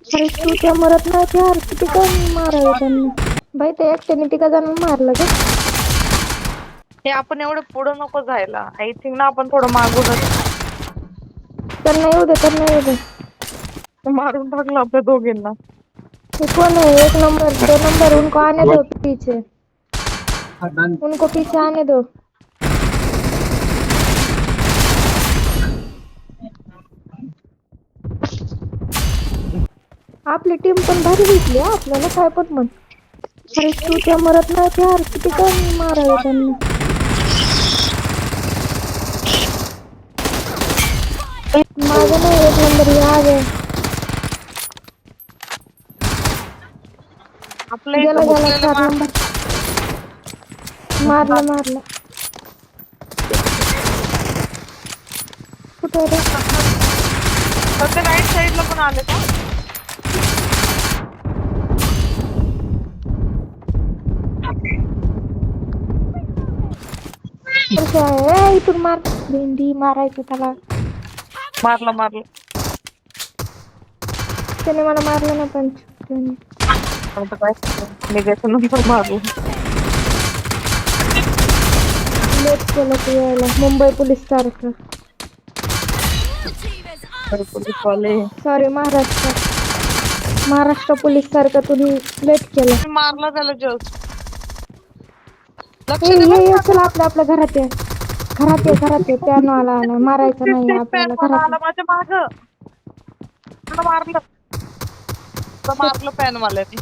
अरे तू त्या मरत नाही यार, किती कमी मारावे त्यांना. बाई ते एकट्याने तिघा जण मारलं ग. हे आपण एवढं पुढं नको जायला. आय थिंक ना आपण थोडं मागूनच त्यांना येऊ दे, त्यांना येऊ दे. मारून टाकलं आपल्या दोघींना. ये कौन है? 1 नंबर 2 नंबर, उनको आने दो पीछे, उनको पीछे आने दो. आपली टीम पण भारी भेटली हा आपल्याला, काय पण म्हण. अरे तू त्या मरत नाही यार, किती कमी मारावे त्यांना. माझं नाही 1 नंबर हे आ गए. आपल्या गेला इथं गेला हुकलेलं 4 नंबर. मारलं मारलं. कुठे रे? तर राईट साईडला पण आले का? इथून मार. भेंडी मारायची त्याला. मारलं मारलं. त्याने मला मारलं ना पण. आता काय निघायचं नंतर मारलं. लेट केलं तू यायला, मुंबई पोलीस सारखं. पोलीसवाले सॉरी महाराष्ट्र पोलीस सारखं तुम्ही लेट केलं. मारला त्याला जस्ट. लक्ष दे ये बरं ये चला आपल्या घरात ये. घरात ये प्यानो आला मारायचं नाही पॅन आपल्याला, मला घरात आला माझ्या माग. मला मारलं पॅन वाल्याने.